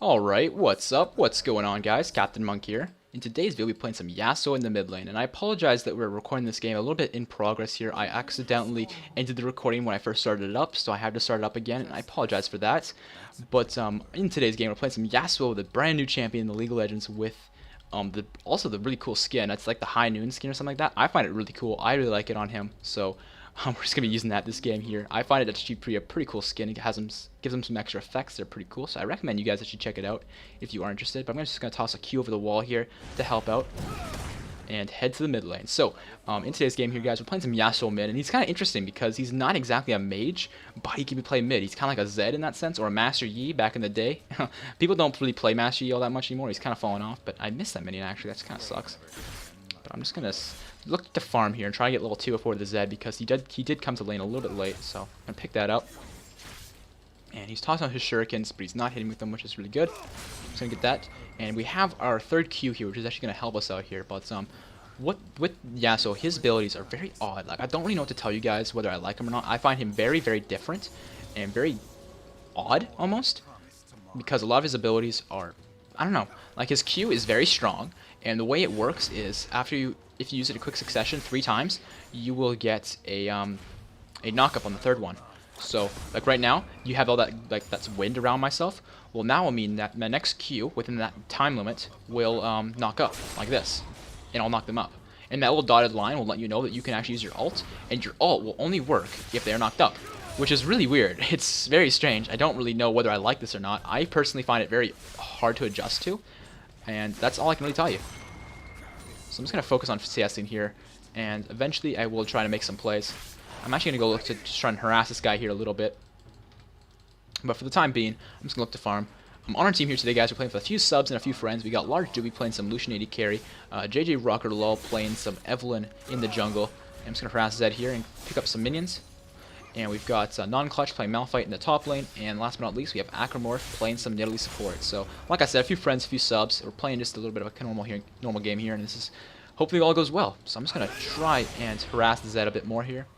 Alright, what's up? What's going on, guys? Captain Monk here. In today's video, we'll be playing some Yasuo in the mid lane, and I apologize that we're recording this game a little bit in progress here. I accidentally ended the recording when I first started it up, so I had to start it up again, and I apologize for that. But in today's game, we're playing some Yasuo, the brand new champion in the League of Legends, with also the really cool skin. It's like the High Noon skin or something like that. I find it really cool. I really like it on him, so we're just gonna be using that this game here. I find it actually a pretty cool skin. It gives him some extra effects. They're pretty cool. So I recommend you guys actually check it out if you are interested. But I'm just gonna toss a Q over the wall here to help out and head to the mid lane. So in today's game here, guys, we're playing some Yasuo mid, and he's kind of interesting because he's not exactly a mage, but he can be played mid. He's kind of like a Zed in that sense, or a Master Yi back in the day. People don't really play Master Yi all that much anymore. He's kind of fallen off, but I miss that minion actually. That kind of sucks. But I'm just gonna look to farm here and try to get level 2 before the Zed, because he did come to lane a little bit late, so I'm gonna pick that up. And he's tossing out his shurikens, but he's not hitting with them, which is really good. Just gonna get that, and we have our third Q here, which is actually gonna help us out here. But what with Yasuo, his abilities are very odd. Like, I don't really know what to tell you guys whether I like him or not. I find him very, very different and very odd almost, because a lot of his abilities are, I don't know, like his Q is very strong, and the way it works is if you use it in quick succession 3 times, you will get a knock-up on the third one. So, like right now, you have all that, like, that's wind around myself. Well, now I mean that my next Q, within that time limit, will knock up, like this. And I'll knock them up. And that little dotted line will let you know that you can actually use your ult, and your ult will only work if they're knocked up. Which is really weird. It's very strange. I don't really know whether I like this or not. I personally find it very hard to adjust to. And that's all I can really tell you. So I'm just going to focus on CSing here, and eventually I will try to make some plays. I'm actually going to go look to just try and harass this guy here a little bit. But for the time being, I'm just going to look to farm. I'm on our team here today, guys. We're playing with a few subs and a few friends. We got Large Dewey playing some Lucian AD carry, JJ Rocker Lol playing some Evelyn in the jungle. And I'm just going to harass Zed here and pick up some minions. And we've got Non-Clutch playing Malphite in the top lane. And last but not least, we have Acromorph playing some Nidalee support. So, like I said, a few friends, a few subs. We're playing just a little bit of a normal game here. And this is, hopefully all goes well. So I'm just going to try and harass the Zed a bit more here.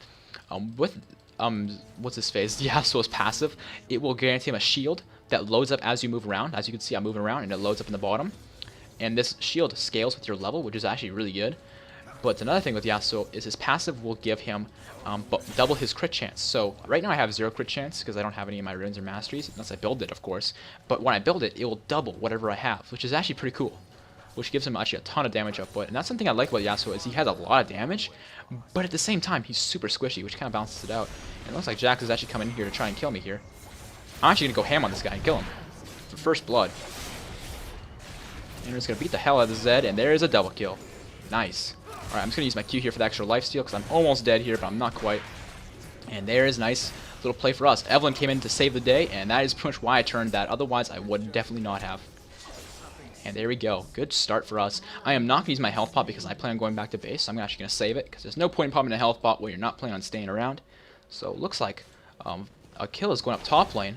What's his face? Yasuo's passive. It will guarantee him a shield that loads up as you move around. As you can see, I'm moving around, and it loads up in the bottom. And this shield scales with your level, which is actually really good. But another thing with Yasuo is his passive will give him double his crit chance. So right now I have 0 crit chance because I don't have any of my runes or masteries, unless I build it, of course. But when I build it, it will double whatever I have, which is actually pretty cool. Which gives him actually a ton of damage output. And that's something I like about Yasuo, is he has a lot of damage, but at the same time, he's super squishy, which kind of balances it out. And it looks like Jax is actually coming in here to try and kill me here. I'm actually going to go ham on this guy and kill him for first blood. And we're just going to beat the hell out of the Zed, and there is a double kill. Nice. Alright, I'm just going to use my Q here for the extra lifesteal, because I'm almost dead here, but I'm not quite. And there is a nice little play for us. Evelyn came in to save the day, and that is pretty much why I turned that. Otherwise, I would definitely not have. And there we go. Good start for us. I am not going to use my health pot because I plan on going back to base, so I'm actually going to save it, because there's no point in popping a health pot where you're not planning on staying around. So it looks like a kill is going up top lane,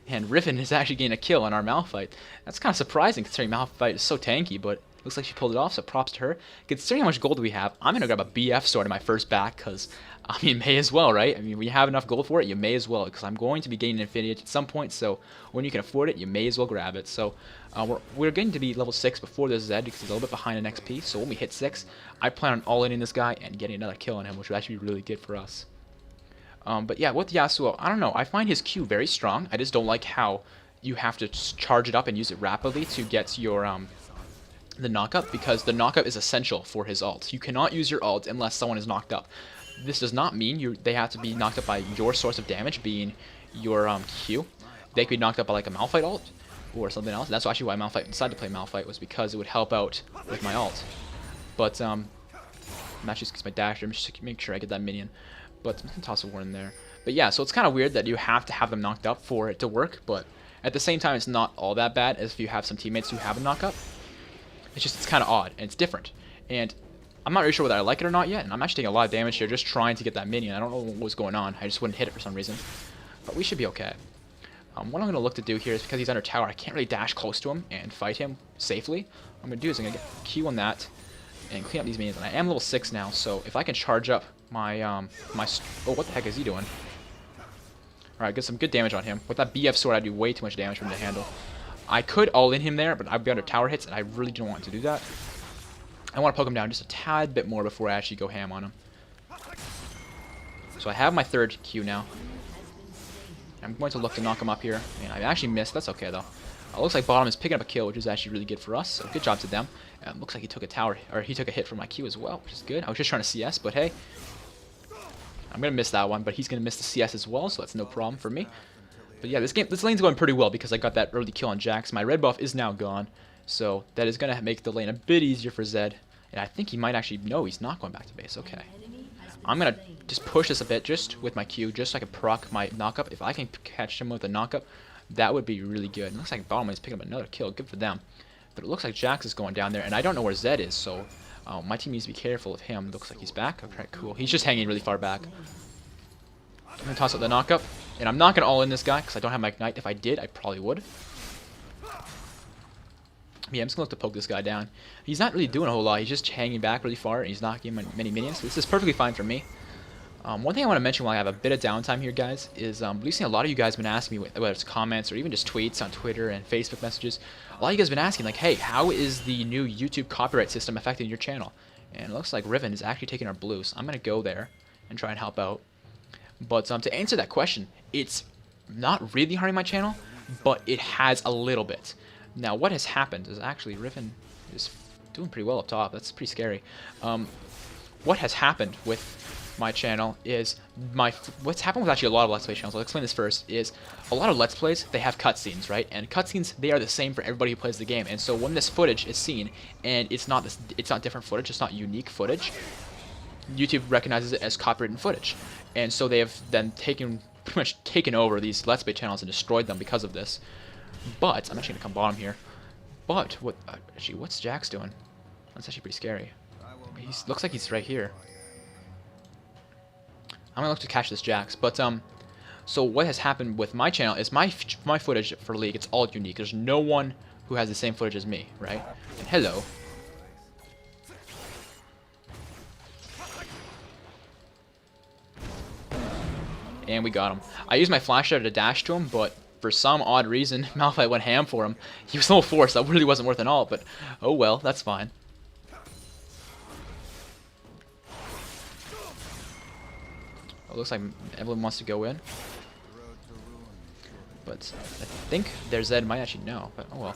and Riven is actually getting a kill on our Malphite. That's kind of surprising considering Malphite is so tanky, but looks like she pulled it off, so props to her. Considering how much gold we have, I'm going to grab a BF sword in my first back, because, I mean, may as well, right? I mean, when you have enough gold for it, you may as well, because I'm going to be gaining Infinity at some point, so when you can afford it, you may as well grab it. So we're going to be level 6 before this Zed, because he's a little bit behind in XP, so when we hit 6, I plan on all-inning this guy and getting another kill on him, which would actually be really good for us. But yeah, with Yasuo, I don't know, I find his Q very strong. I just don't like how you have to charge it up and use it rapidly to get your the knockup, because the knockup is essential for his ult. You cannot use your ult unless someone is knocked up. This does not mean they have to be knocked up by your source of damage, being your Q. They could be knocked up by like a Malphite ult or something else. That's actually why Malphite decided to play Malphite, was because it would help out with my ult. But I'm actually just my dash here, just to make sure I get that minion. But I'm gonna toss a warden there. But yeah, so it's kind of weird that you have to have them knocked up for it to work, but at the same time, it's not all that bad as if you have some teammates who have a knock up. It's kind of odd, and it's different. And I'm not really sure whether I like it or not yet, and I'm actually taking a lot of damage here just trying to get that minion. I don't know what was going on. I just wouldn't hit it for some reason. But we should be okay. What I'm going to look to do here is, because he's under tower, I can't really dash close to him and fight him safely. What I'm going to do is I'm going to get Q on that and clean up these minions. And I am level 6 now, so if I can charge up my, oh, what the heck is he doing? Alright, get some good damage on him. With that BF sword, I do way too much damage for him to handle. I could all in him there, but I'd be under tower hits, and I really don't want to do that. I want to poke him down just a tad bit more before I actually go ham on him. So I have my third Q now. I'm going to look to knock him up here. And I actually missed. That's okay, though. It looks like bottom is picking up a kill, which is actually really good for us. So good job to them. Looks like he took a tower, or he took a hit from my Q as well, which is good. I was just trying to CS, but hey. I'm going to miss that one, but he's going to miss the CS as well, so that's no problem for me. But yeah, this lane's going pretty well because I got that early kill on Jax. My red buff is now gone, so that is going to make the lane a bit easier for Zed. And I think he might actually... No, he's not going back to base. Okay. I'm going to just push this a bit just with my Q, just so I can proc my knockup. If I can catch him with a knockup, that would be really good. It looks like bottom lane's picking up another kill. Good for them. But it looks like Jax is going down there, and I don't know where Zed is, so my team needs to be careful of him. Looks like he's back. Okay, cool. He's just hanging really far back. I'm going to toss out the knockup, and I'm not going to all in this guy because I don't have my ignite. If I did, I probably would. Yeah, I'm just going to look to poke this guy down. He's not really doing a whole lot. He's just hanging back really far, and he's not giving many minions. This is perfectly fine for me. One thing I want to mention while I have a bit of downtime here, guys, is recently a lot of you guys have been asking me, whether it's comments or even just tweets on Twitter and Facebook messages, a lot of you guys have been asking, like, hey, how is the new YouTube copyright system affecting your channel? And it looks like Riven is actually taking our blue, so I'm going to go there and try and help out. But to answer that question, it's not really harming my channel, but it has a little bit. Now, what has happened is actually Riven is doing pretty well up top. That's pretty scary. What has happened with my channel is what's happened with actually a lot of Let's Play channels. I'll explain this first. Is a lot of Let's Plays, they have cutscenes, right? And cutscenes, they are the same for everybody who plays the game. And so when this footage is seen and it's not different footage, it's not unique footage, YouTube recognizes it as copyrighted footage. And so they have then pretty much taken over these Let's Play channels and destroyed them because of this. But I'm actually gonna come bottom here. But what's Jax doing? That's actually pretty scary. He looks like he's right here. I'm gonna look to catch this Jax. But so what has happened with my channel is my footage for League, it's all unique. There's no one who has the same footage as me, right? And hello. And we got him. I used my flash shot to dash to him, but for some odd reason, Malphite went ham for him. He was level 4, so that really wasn't worth an ult, but oh well, that's fine. It looks like Evelyn wants to go in. But I think their Zed might actually know, but oh well.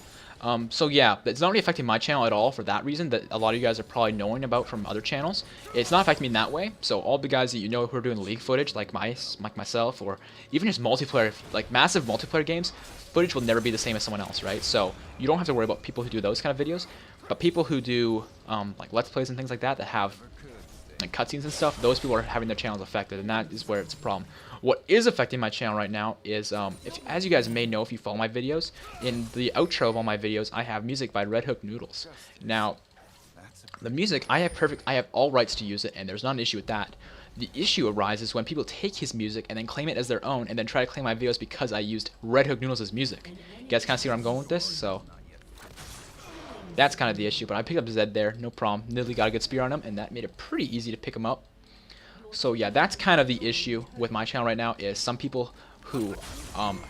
So yeah, it's not really affecting my channel at all for that reason that a lot of you guys are probably knowing about from other channels. It's not affecting me in that way. So all the guys that you know who are doing League footage, like myself, or even just multiplayer, like massive multiplayer games, footage will never be the same as someone else, right? So you don't have to worry about people who do those kind of videos, but people who do like Let's Plays and things like that that have like cutscenes and stuff, those people are having their channels affected, and that is where it's a problem. What is affecting my channel right now is, as you guys may know if you follow my videos, in the outro of all my videos, I have music by Red Hook Noodles. Now, the music, I have all rights to use it, and there's not an issue with that. The issue arises when people take his music and then claim it as their own, and then try to claim my videos because I used Red Hook Noodles' music. You guys kind of see where I'm going with this? So that's kind of the issue, but I picked up Zed there, no problem. Nearly got a good spear on him, and that made it pretty easy to pick him up. So yeah, that's kind of the issue with my channel right now, is some people who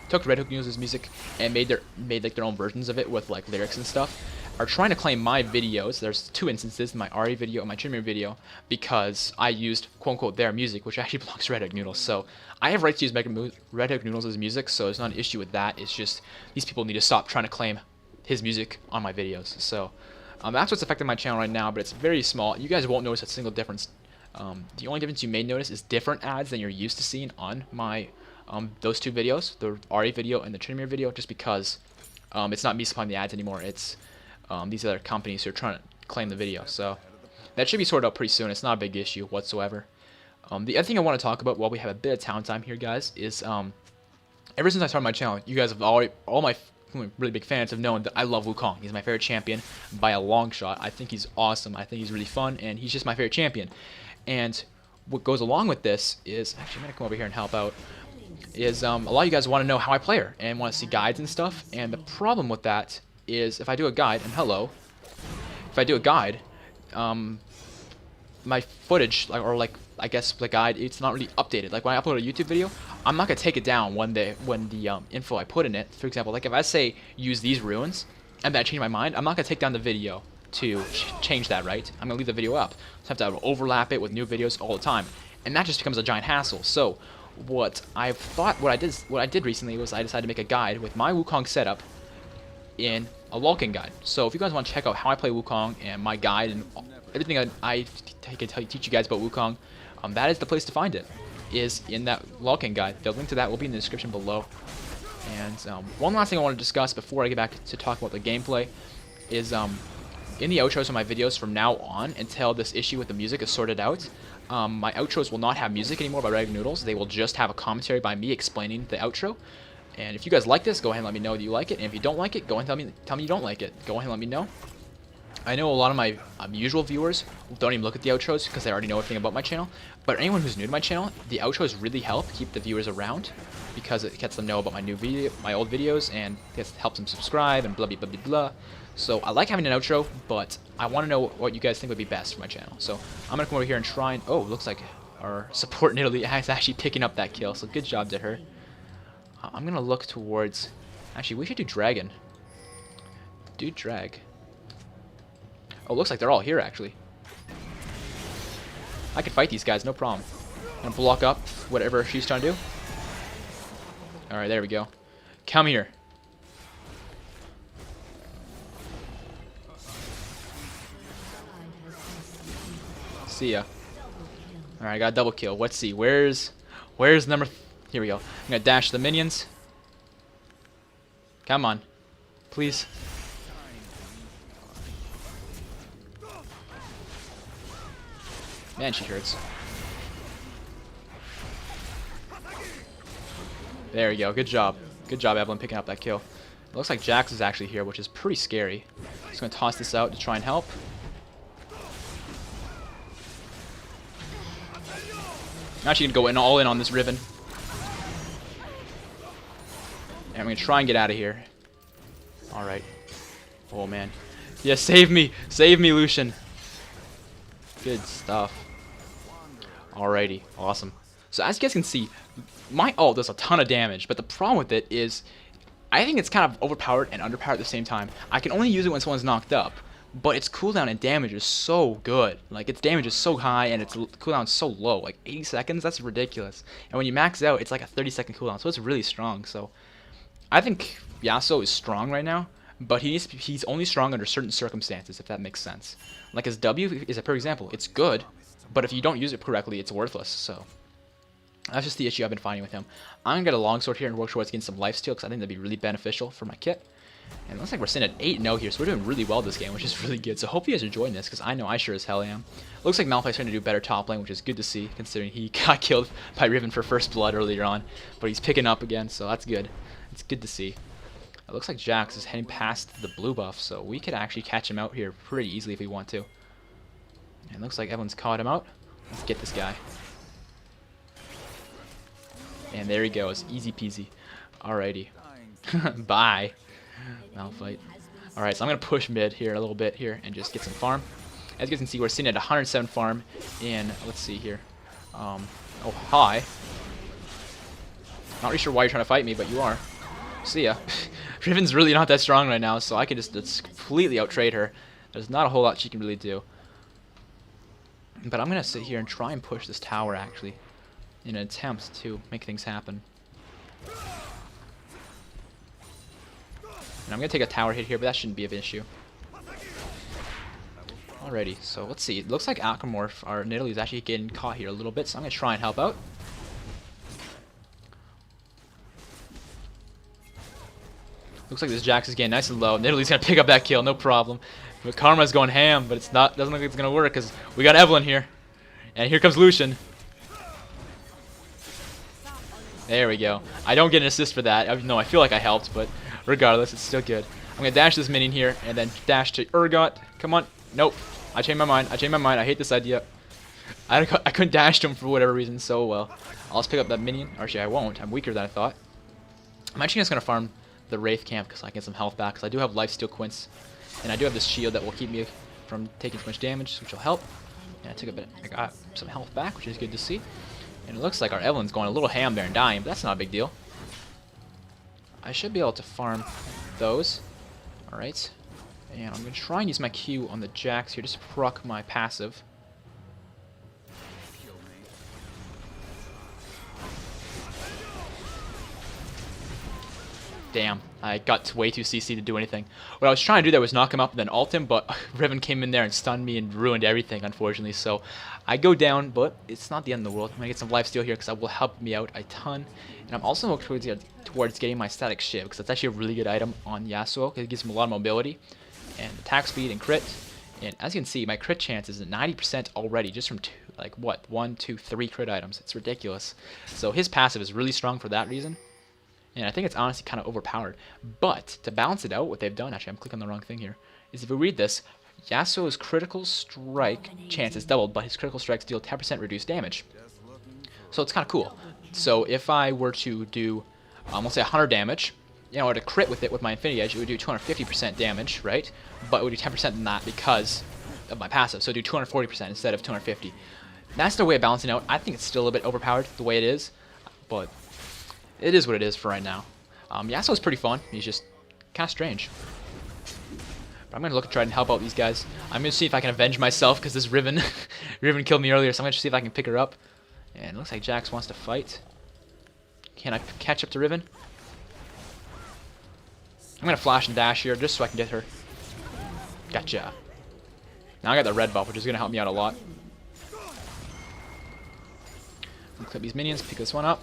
took Red Hook News' music and made like their own versions of it with like lyrics and stuff, are trying to claim my videos. There's two instances, my Ari video and my Chimney video, because I used quote unquote their music, which actually belongs to Red Hook Noodles. So I have rights to use Red Hook Noodles' music, so it's not an issue with that. It's just these people need to stop trying to claim his music on my videos. So that's what's affecting my channel right now, but it's very small. You guys won't notice a single difference. The only difference you may notice is different ads than you're used to seeing on my those two videos, the Ari video and the Trinimir video, just because it's not me supplying the ads anymore. It's these other companies who are trying to claim the video. So that should be sorted out pretty soon. It's not a big issue whatsoever. The other thing I want to talk about while we have a bit of town time here, guys, is ever since I started my channel, you guys have all my really big fans have known that I love Wukong. He's my favorite champion by a long shot. I think he's awesome. I think he's really fun, and he's just my favorite champion. And what goes along with this is, actually I'm going to come over here and help out, is a lot of you guys want to know how I play her and want to see guides and stuff. And the problem with that is if I do a guide, and hello, if I do a guide, my footage, I guess the guide, it's not really updated. Like when I upload a YouTube video, I'm not gonna take it down when the info I put in it. For example, like if I say use these runes, and then I change my mind, I'm not gonna take down the video to change that, right? I'm gonna leave the video up. So I have to overlap it with new videos all the time, and that just becomes a giant hassle. So what I did recently was I decided to make a guide with my Wukong setup in a Vulcan guide. So if you guys want to check out how I play Wukong and my guide and everything I can teach you guys about Wukong, that is the place to find it, is in that Vulcan guide. The link to that will be in the description below. And one last thing I want to discuss before I get back to talk about the gameplay is in the outros of my videos from now on until this issue with the music is sorted out, my outros will not have music anymore by Rag Noodles. They will just have a commentary by me explaining the outro. And if you guys like this, go ahead and let me know that you like it. And if you don't like it, go ahead and tell me you don't like it. Go ahead and let me know. I know a lot of my usual viewers don't even look at the outros because they already know everything about my channel. But anyone who's new to my channel, the outros really help keep the viewers around because it lets them know about my old videos, and it helps them subscribe and blah blah blah blah blah. So I like having an outro, but I want to know what you guys think would be best for my channel. So I'm gonna come over here and try and looks like our support in Italy is actually picking up that kill. So good job to her. I'm gonna look towards. Actually, we should do dragon. Do drag. Oh, looks like they're all here actually. I can fight these guys, no problem. I'm gonna block up whatever she's trying to do. All right, there we go. Come here. See ya. All right, I got a double kill. Let's see. Where's number? Here we go. I'm gonna dash the minions. Come on, please. Man, she hurts. There you go. Good job. Good job, Evelyn, picking up that kill. It looks like Jax is actually here, which is pretty scary. Just gonna toss this out to try and help. I'm actually gonna go all in on this Riven. And I'm gonna try and get out of here. Alright. Oh man. Yeah, save me! Save me, Lucian! Good stuff. Alrighty, awesome. So as you guys can see, my ult does a ton of damage, but the problem with it is I think it's kind of overpowered and underpowered at the same time. I can only use it when someone's knocked up, but its cooldown and damage is so good. Like, its damage is so high and its cooldown is so low. Like 80 seconds, that's ridiculous. And when you max out, it's like a 30-second cooldown, so it's really strong. So I think Yasuo is strong right now, but he's only strong under certain circumstances, if that makes sense. Like his W is a perfect example. It's good, but if you don't use it correctly, it's worthless. So that's just the issue I've been finding with him. I'm going to get a longsword here and work towards getting some lifesteal because I think that'd be really beneficial for my kit. And it looks like we're sitting at 8-0 here, so we're doing really well this game, which is really good. So hope you guys are enjoying this, because I know I sure as hell am. Looks like Malphite's trying to do better top lane, which is good to see, considering he got killed by Riven for first blood earlier on. But he's picking up again, so that's good. It's good to see. It looks like Jax is heading past the blue buff, so we could actually catch him out here pretty easily if we want to. And it looks like everyone's caught him out. Let's get this guy. And there he goes. Easy peasy. Alrighty. Bye. Malphite. Alright, so I'm going to push mid here a little bit here and just get some farm. As you guys can see, we're sitting at 107 farm in, let's see here. Oh, hi. Not really sure why you're trying to fight me, but you are. See ya. Riven's really not that strong right now, so I can just completely out-trade her. There's not a whole lot she can really do. But I'm going to sit here and try and push this tower, actually, in an attempt to make things happen. And I'm going to take a tower hit here, but that shouldn't be an issue. Alrighty, so let's see. It looks like Alchemorph, our Nidalee, is actually getting caught here a little bit, so I'm going to try and help out. Looks like this Jax is getting nice and low. Nidalee's going to pick up that kill, no problem. But Karma's going ham, but it's not. Doesn't look like it's going to work, because we got Evelyn here. And here comes Lucian. There we go. I don't get an assist for that. No, I feel like I helped, but regardless, it's still good. I'm going to dash this minion here, and then dash to Urgot. Come on. Nope. I changed my mind. I changed my mind. I hate this idea. I couldn't dash to him for whatever reason, so well. I'll just pick up that minion. Actually, I won't. I'm weaker than I thought. I'm actually just going to farm the Wraith camp because I can get some health back, because I do have lifesteal quints. And I do have this shield that will keep me from taking too much damage, which will help. And I got some health back, which is good to see. And it looks like our Evelyn's going a little ham there and dying, but that's not a big deal. I should be able to farm those. Alright. And I'm going to try and use my Q on the Jax here, just to proc my passive. Damn, I got way too CC to do anything. What I was trying to do there was knock him up and then ult him, but Riven came in there and stunned me and ruined everything, unfortunately. So I go down, but it's not the end of the world. I'm going to get some lifesteal here because that will help me out a ton. And I'm also looking towards getting my static shiv because that's actually a really good item on Yasuo. It gives him a lot of mobility and attack speed and crit. And as you can see, my crit chance is at 90% already just from like what, 1, 2, 3 crit items. It's ridiculous. So his passive is really strong for that reason. And I think it's honestly kind of overpowered. But to balance it out, what they've done, actually I'm clicking on the wrong thing here, is if we read this, Yasuo's critical strike chance is doubled, but his critical strikes deal 10% reduced damage. So it's kind of cool. So if I were to do, let's say 100 damage, you know, or to crit with it with my Infinity Edge, it would do 250% damage, right? But it would do 10% than that because of my passive. So it would do 240% instead of 250. That's the way of balancing out. I think it's still a bit overpowered the way it is, but it is what it is for right now. Yasuo's pretty fun. He's just kind of strange. But I'm going to look and try and help out these guys. I'm going to see if I can avenge myself because this Riven, Riven killed me earlier, so I'm going to see if I can pick her up. And it looks like Jax wants to fight. Can I catch up to Riven? I'm going to flash and dash here just so I can get her. Gotcha. Now I got the red buff, which is going to help me out a lot. I'm clip these minions, pick this one up.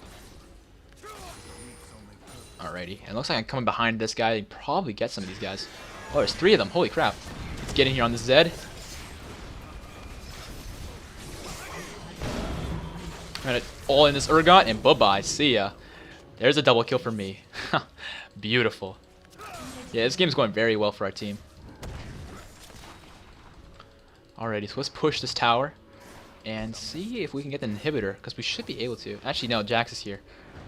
Alrighty, and it looks like I'm coming behind this guy and probably get some of these guys. Oh, there's 3 of them. Holy crap. Let's get in here on the Zed. Alright, all in this Urgot, and bye-bye. See ya. There's a double kill for me. Beautiful. Yeah, this game's going very well for our team. Alrighty, so let's push this tower and see if we can get the inhibitor, because we should be able to. Actually, no, Jax is here.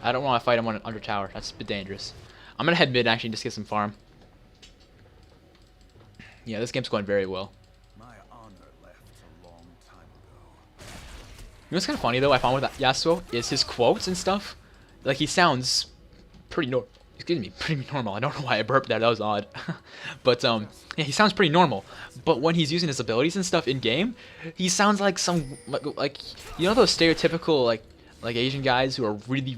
I don't want to fight him on under tower. That's a bit dangerous. I'm going to head mid actually and just get some farm. Yeah, this game's going very well. My honor left a long time ago. You know what's kind of funny though I found with Yasuo is his quotes and stuff. Like he sounds pretty pretty normal. I don't know why I burped there. That was odd. But yeah, he sounds pretty normal. But when he's using his abilities and stuff in game, he sounds like some like you know those stereotypical like Asian guys who are really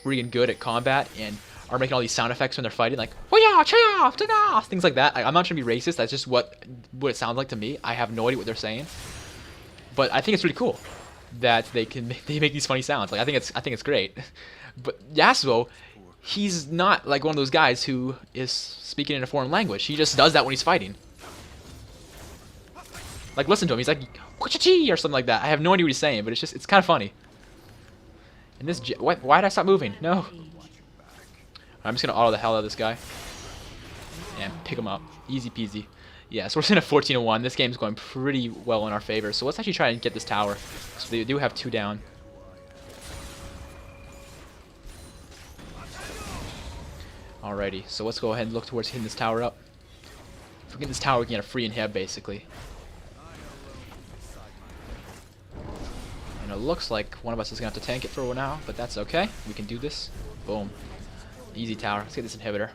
freaking good at combat and are making all these sound effects when they're fighting, like things like that. I'm not trying to be racist. That's just what it sounds like to me. I have no idea what they're saying, but I think it's really cool that they make these funny sounds. Like I think it's great. But Yasuo, he's not like one of those guys who is speaking in a foreign language. He just does that when he's fighting. Like listen to him. He's like or something like that. I have no idea what he's saying, but it's kind of funny. And this why did I stop moving? No. I'm just gonna auto the hell out of this guy and pick him up, easy peasy. Yeah, so we're sitting at 14-1. This game's going pretty well in our favor. So let's actually try and get this tower. So they do have 2 down. Alrighty, so let's go ahead and look towards hitting this tower up. If we get this tower, we can get a free inhib basically. And it looks like one of us is gonna have to tank it for now, but that's okay. We can do this. Boom. Easy tower. Let's get this inhibitor.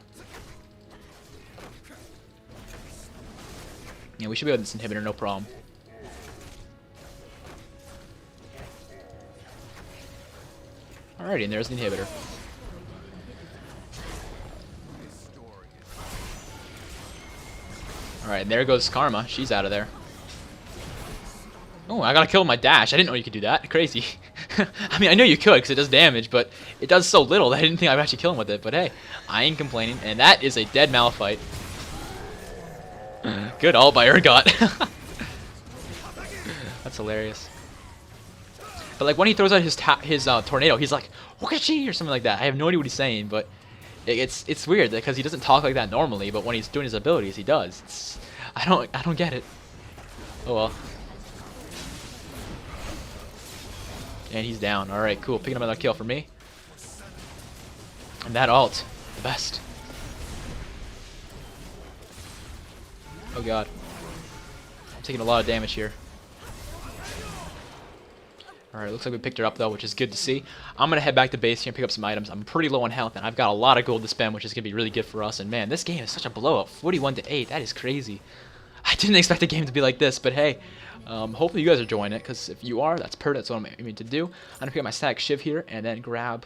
Yeah, we should be able to get this inhibitor, no problem. Alrighty, and there's the inhibitor. Alright, and there goes Karma. She's out of there. Oh, I gotta kill my dash. I didn't know you could do that. Crazy. I mean, I know you could because it does damage, but it does so little that I didn't think I would actually kill him with it. But hey, I ain't complaining. And that is a dead Malphite. Good ult by Urgot. That's hilarious. But like when he throws out his tornado, he's like "Wakachi" or something like that. I have no idea what he's saying, but it's weird because he doesn't talk like that normally. But when he's doing his abilities, he does. I don't get it. Oh well. And he's down. Alright, cool. Picking up another kill for me. And that ult. The best. Oh god. I'm taking a lot of damage here. Alright, looks like we picked her up though, which is good to see. I'm going to head back to base here and pick up some items. I'm pretty low on health, and I've got a lot of gold to spend, which is going to be really good for us. And man, this game is such a blowout. 41-8. That is crazy. I didn't expect the game to be like this, but hey, hopefully you guys are enjoying it, because if you are, that's perfect. That's what I'm aiming to do. I'm going to pick up my static shiv here, and then grab,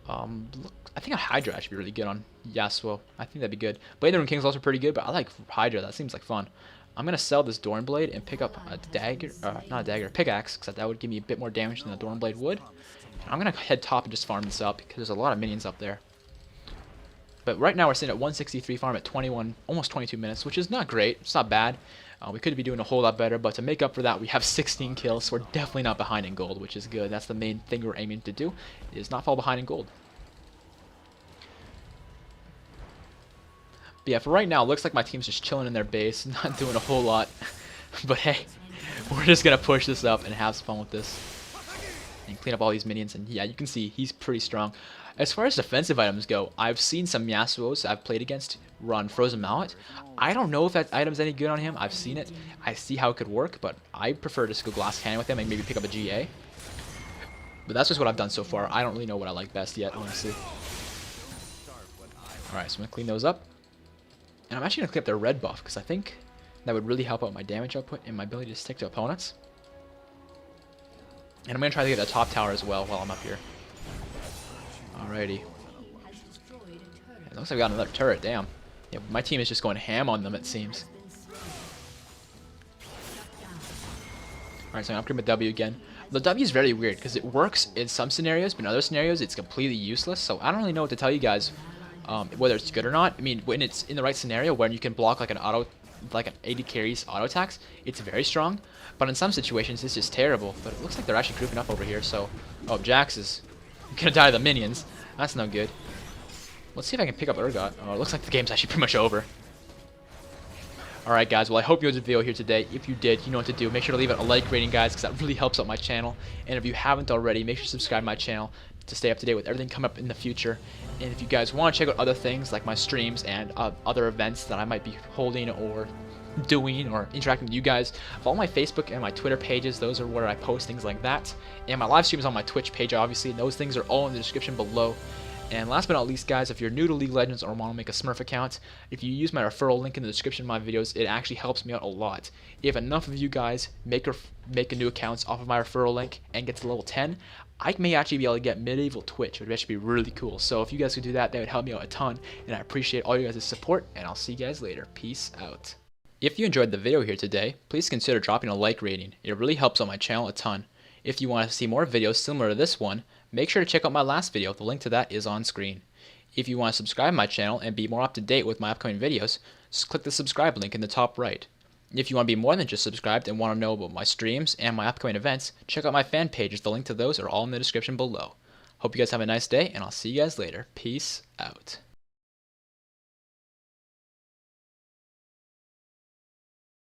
I think a Hydra should be really good on Yasuo. I think that'd be good. Blade of the King is also pretty good, but I like Hydra. That seems like fun. I'm going to sell this Dornblade and pick up a dagger, not a dagger, a pickaxe, because that would give me a bit more damage than the Dornblade would. And I'm going to head top and just farm this up, because there's a lot of minions up there. But right now we're sitting at 163 farm at 21, almost 22 minutes, which is not great. It's not bad. We could be doing a whole lot better, but to make up for that, we have 16 kills, so we're definitely not behind in gold, which is good. That's the main thing we're aiming to do, is not fall behind in gold. But yeah, for right now, it looks like my team's just chilling in their base, not doing a whole lot. But hey, we're just going to push this up and have some fun with this. And clean up all these minions, and yeah, you can see he's pretty strong. As far as defensive items go, I've seen some Yasuos I've played against run Frozen Mallet. I don't know if that item's any good on him. I've seen it. I see how it could work, but I prefer to just go Glass Cannon with him and maybe pick up a GA. But that's just what I've done so far. I don't really know what I like best yet, honestly. Alright, so I'm going to clean those up. And I'm actually going to clean up their red buff, because I think that would really help out my damage output and my ability to stick to opponents. And I'm going to try to get the top tower as well while I'm up here. Alrighty. It looks like we got another turret, damn. Yeah, my team is just going ham on them, it seems. Alright, so I'm going to upgrade my W again. The W is very weird, because it works in some scenarios, but in other scenarios it's completely useless. So I don't really know what to tell you guys. Whether it's good or not. I mean, when it's in the right scenario, when you can block like an 80 carries auto attacks, it's very strong. But in some situations, it's just terrible. But it looks like they're actually grouping up over here. So, oh, Jax is gonna die to the minions. That's no good. Let's see if I can pick up Urgot. Oh, it looks like the game's actually pretty much over. Alright guys, well I hope you enjoyed the video here today. If you did, you know what to do. Make sure to leave it a like rating, guys, because that really helps out my channel. And if you haven't already, make sure to subscribe to my channel to stay up to date with everything coming up in the future. And if you guys want to check out other things like my streams and other events that I might be holding or doing or interacting with you guys, follow my Facebook and my Twitter pages. Those are where I post things like that. And my live stream is on my Twitch page, obviously. Those things are all in the description below. And last but not least, guys, if you're new to League of Legends or want to make a Smurf account, if you use my referral link in the description of my videos, it actually helps me out a lot. If enough of you guys make a new accounts off of my referral link and get to level 10, I may actually be able to get medieval Twitch, which would actually be really cool. So if you guys could do that, that would help me out a ton, and I appreciate all you guys' support, and I'll see you guys later. Peace out. If you enjoyed the video here today, please consider dropping a like rating. It really helps out my channel a ton. If you want to see more videos similar to this one, make sure to check out my last video. The link to that is on screen. If you want to subscribe to my channel and be more up to date with my upcoming videos, just click the subscribe link in the top right. If you want to be more than just subscribed and want to know about my streams and my upcoming events, check out my fan pages. The link to those are all in the description below. Hope you guys have a nice day, and I'll see you guys later. Peace out.